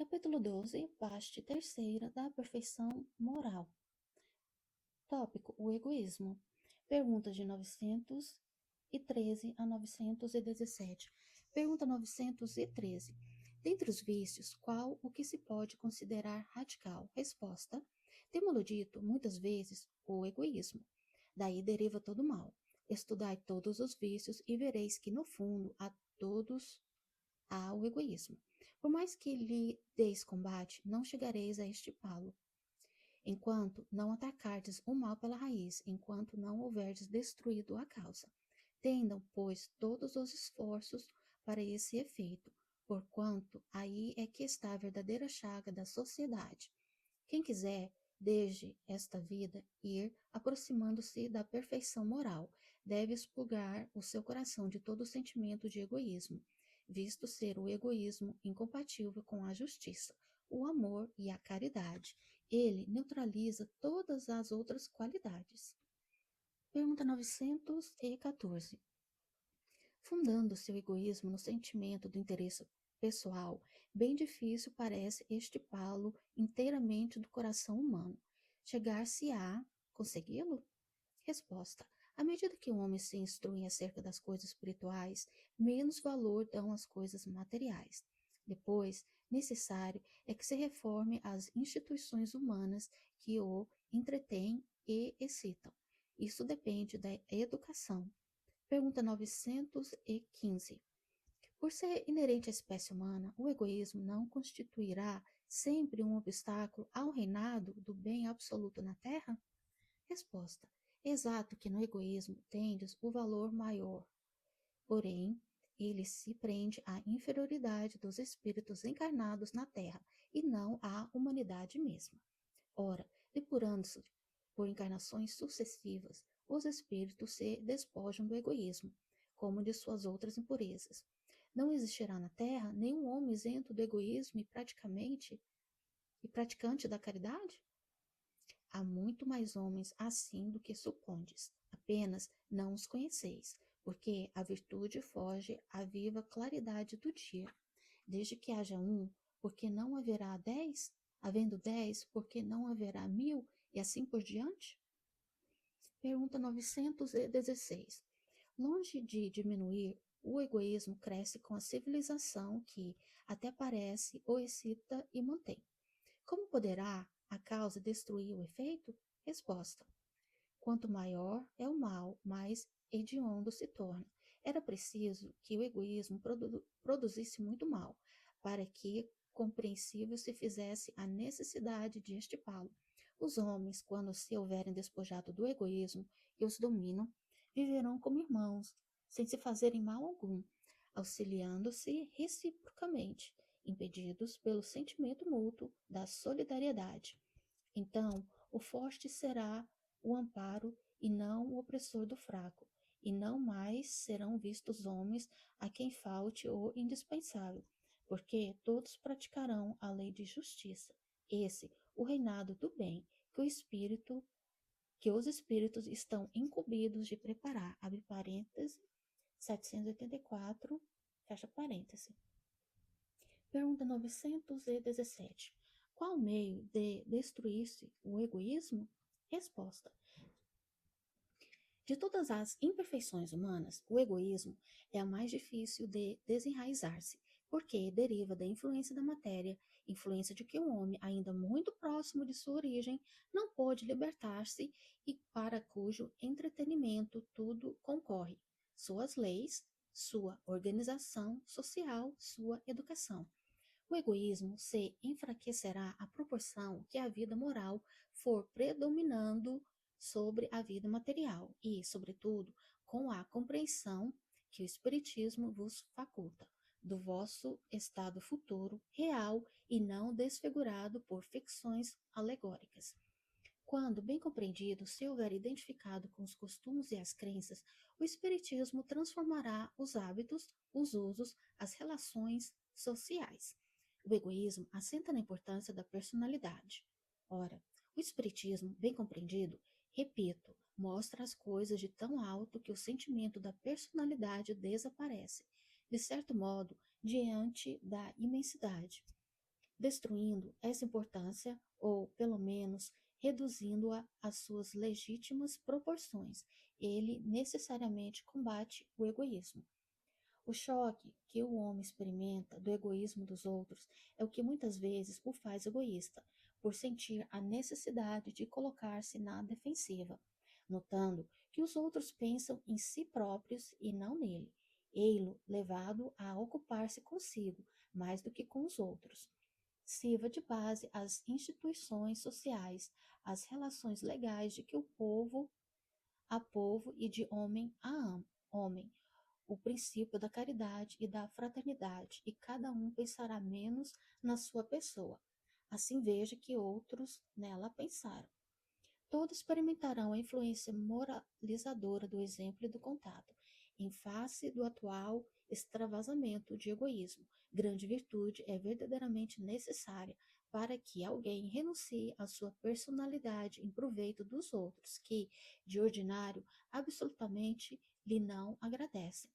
Capítulo 12, parte terceira da perfeição moral. Tópico: o egoísmo. Pergunta de 913 a 917. Pergunta 913. Dentre os vícios, qual o que se pode considerar radical? Resposta: temo-lo dito muitas vezes, o egoísmo. Daí deriva todo o mal. Estudai todos os vícios e vereis que, no fundo, a todos há o egoísmo. Por mais que lhe deis combate, não chegareis a estipá-lo, enquanto não atacardes o mal pela raiz, enquanto não houverdes destruído a causa. Tendam, pois, todos os esforços para esse efeito, porquanto aí é que está a verdadeira chaga da sociedade. Quem quiser, desde esta vida, ir aproximando-se da perfeição moral, deve expurgar o seu coração de todo sentimento de egoísmo, visto ser o egoísmo incompatível com a justiça, o amor e a caridade. Ele neutraliza todas as outras qualidades. Pergunta 914. Fundando seu egoísmo no sentimento do interesse pessoal, bem difícil parece estipá-lo inteiramente do coração humano. Chegar-se-á consegui-lo? Resposta: à medida que o homem se instrui acerca das coisas espirituais, menos valor dão às coisas materiais. Depois, necessário é que se reforme as instituições humanas que o entretêm e excitam. Isso depende da educação. Pergunta 915. Por ser inerente à espécie humana, o egoísmo não constituirá sempre um obstáculo ao reinado do bem absoluto na Terra? Resposta: exato que no egoísmo tendes o valor maior, porém, ele se prende à inferioridade dos espíritos encarnados na Terra e não à humanidade mesma. Ora, depurando-se por encarnações sucessivas, os espíritos se despojam do egoísmo, como de suas outras impurezas. Não existirá na Terra nenhum homem isento do egoísmo e praticante da caridade? Há muito mais homens assim do que supondes, apenas não os conheceis, porque a virtude foge à viva claridade do dia. Desde que haja um, porque não haverá 10? Havendo 10, porque não haverá 1000? E assim por diante? Pergunta 916. Longe de diminuir, o egoísmo cresce com a civilização que, até parece, o excita e mantém. Como poderá a causa destruir o efeito? Resposta: quanto maior é o mal, mais hediondo se torna. Era preciso que o egoísmo produzisse muito mal, para que compreensível se fizesse a necessidade de estipá-lo. Os homens, quando se houverem despojado do egoísmo que os dominam, viverão como irmãos, sem se fazerem mal algum, auxiliando-se reciprocamente, impedidos pelo sentimento mútuo da solidariedade. Então, o forte será o amparo e não o opressor do fraco, e não mais serão vistos homens a quem falte o indispensável, porque todos praticarão a lei de justiça. Esse, o reinado do bem, que os espíritos estão incumbidos de preparar, abre parênteses, 784, fecha parênteses. Pergunta 917. Qual o meio de destruir-se o egoísmo? Resposta: de todas as imperfeições humanas, o egoísmo é a mais difícil de desenraizar-se, porque deriva da influência da matéria, influência de que o homem, ainda muito próximo de sua origem, não pôde libertar-se e para cujo entretenimento tudo concorre: suas leis, sua organização social, sua educação. O egoísmo se enfraquecerá à proporção que a vida moral for predominando sobre a vida material e, sobretudo, com a compreensão que o Espiritismo vos faculta do vosso estado futuro, real e não desfigurado por ficções alegóricas. Quando, bem compreendido, se houver identificado com os costumes e as crenças, o Espiritismo transformará os hábitos, os usos, as relações sociais. O egoísmo assenta na importância da personalidade. Ora, o Espiritismo, bem compreendido, repito, mostra as coisas de tão alto que o sentimento da personalidade desaparece, de certo modo, diante da imensidade. destruindo essa importância ou, pelo menos, reduzindo-a às suas legítimas proporções. Ele necessariamente combate o egoísmo. O choque que o homem experimenta do egoísmo dos outros é o que muitas vezes o faz egoísta, por sentir a necessidade de colocar-se na defensiva, notando que os outros pensam em si próprios e não nele, ei-lo levado a ocupar-se consigo mais do que com os outros. Sirva de base às instituições sociais, às relações legais de que o povo a povo e de homem a homem, o princípio da caridade e da fraternidade, e cada um pensará menos na sua pessoa. Assim veja que outros nela pensaram. Todos experimentarão a influência moralizadora do exemplo e do contato, em face do atual extravasamento de egoísmo. Grande virtude é verdadeiramente necessária para que alguém renuncie à sua personalidade em proveito dos outros, que, de ordinário, absolutamente lhe não agradecem.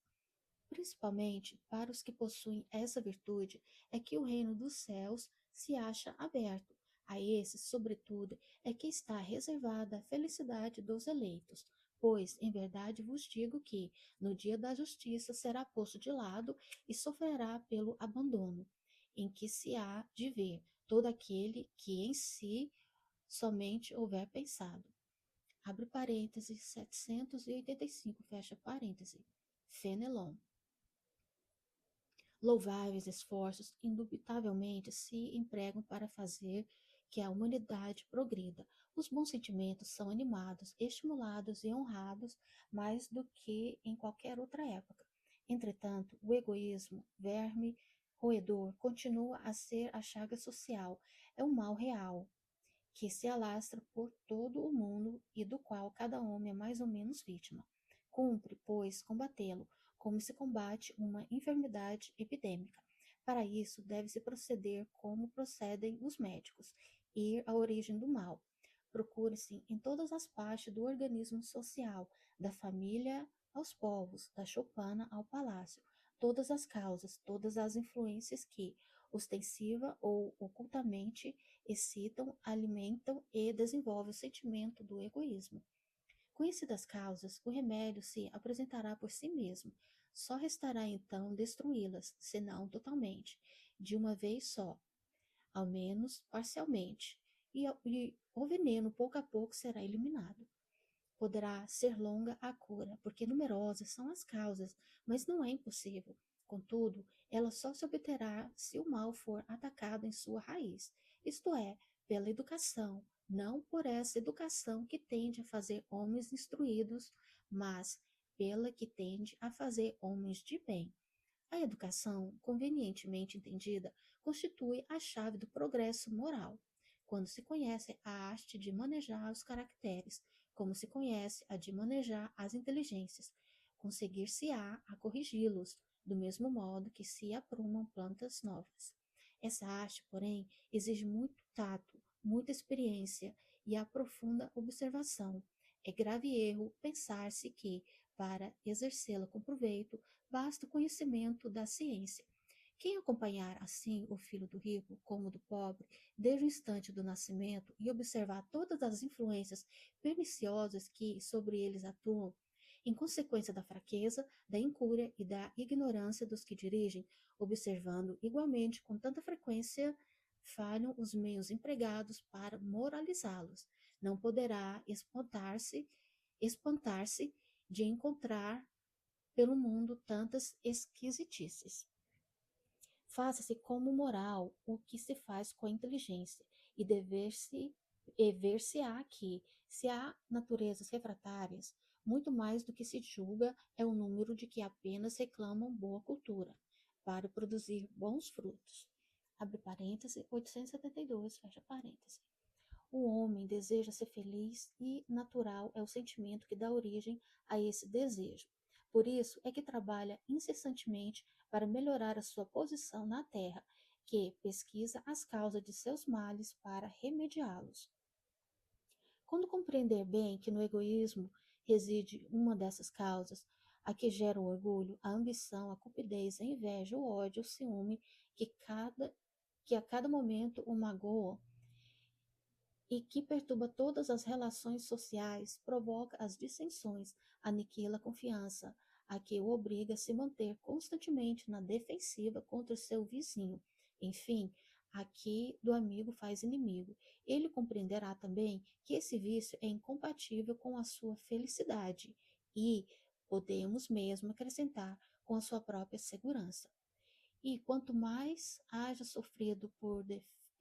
Principalmente para os que possuem essa virtude, é que o reino dos céus se acha aberto. A esses, sobretudo, é que está reservada a felicidade dos eleitos. Pois, em verdade vos digo que, no dia da justiça, será posto de lado e sofrerá pelo abandono, em que se há de ver todo aquele que em si somente houver pensado. Abre parênteses, 785, fecha parênteses. Fenelon. Louváveis esforços indubitavelmente se empregam para fazer que a humanidade progrida. Os bons sentimentos são animados, estimulados e honrados mais do que em qualquer outra época. Entretanto, o egoísmo, verme roedor, continua a ser a chaga social, é um mal real, que se alastra por todo o mundo e do qual cada homem é mais ou menos vítima. Cumpre, pois, combatê-lo, como se combate uma enfermidade epidêmica. Para isso, deve-se proceder como procedem os médicos, ir à origem do mal. Procure-se em todas as partes do organismo social, da família aos povos, da choupana ao palácio, todas as causas, todas as influências que, ostensiva ou ocultamente, excitam, alimentam e desenvolvem o sentimento do egoísmo. Conhecidas as causas, o remédio se apresentará por si mesmo. Só restará então destruí-las, senão totalmente, de uma vez só, ao menos parcialmente, e o veneno pouco a pouco será eliminado. Poderá ser longa a cura, porque numerosas são as causas, mas não é impossível. Contudo, ela só se obterá se o mal for atacado em sua raiz, isto é, pela educação, não por essa educação que tende a fazer homens instruídos, mas pela que tende a fazer homens de bem. A educação, convenientemente entendida, constitui a chave do progresso moral, quando se conhece a arte de manejar os caracteres, como se conhece a de manejar as inteligências, conseguir-se-á a corrigi-los, do mesmo modo que se aprumam plantas novas. Essa arte, porém, exige muito tato, muita experiência e a profunda observação. É grave erro pensar-se que, para exercê-la com proveito, basta o conhecimento da ciência. Quem acompanhar assim o filho do rico como do pobre, desde o instante do nascimento, e observar todas as influências perniciosas que sobre eles atuam, em consequência da fraqueza, da incúria e da ignorância dos que dirigem, observando igualmente com tanta frequência, falham os meios empregados para moralizá-los, não poderá espantar-se de encontrar pelo mundo tantas esquisitices. Faça-se como moral o que se faz com a inteligência, e ver-se-á que, se há naturezas refratárias, muito mais do que se julga é o número de que apenas reclamam boa cultura, para produzir bons frutos. Abre parêntese, 872, fecha parêntese. O homem deseja ser feliz e natural é o sentimento que dá origem a esse desejo. Por isso é que trabalha incessantemente para melhorar a sua posição na terra, que pesquisa as causas de seus males para remediá-los. Quando compreender bem que no egoísmo reside uma dessas causas, a que gera o orgulho, a ambição, a cupidez, a inveja, o ódio, o ciúme, que cada que a cada momento o magoa e que perturba todas as relações sociais, provoca as dissensões, aniquila a confiança, a que o obriga a se manter constantemente na defensiva contra seu vizinho. Enfim, aqui do amigo faz inimigo. Ele compreenderá também que esse vício é incompatível com a sua felicidade e, podemos mesmo acrescentar, com a sua própria segurança. E quanto mais haja sofrido por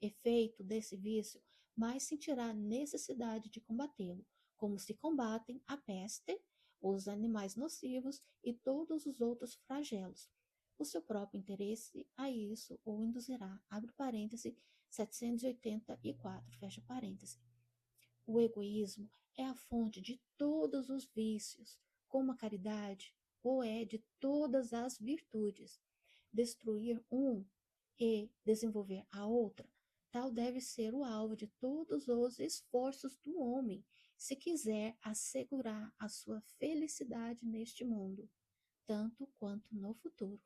efeito desse vício, mais sentirá necessidade de combatê-lo, como se combatem a peste, os animais nocivos e todos os outros flagelos. O seu próprio interesse a isso o induzirá, abre parêntese, 784, fecha parêntese. O egoísmo é a fonte de todos os vícios, como a caridade, ou é de todas as virtudes. Destruir um e desenvolver a outra, tal deve ser o alvo de todos os esforços do homem, se quiser assegurar a sua felicidade neste mundo, tanto quanto no futuro.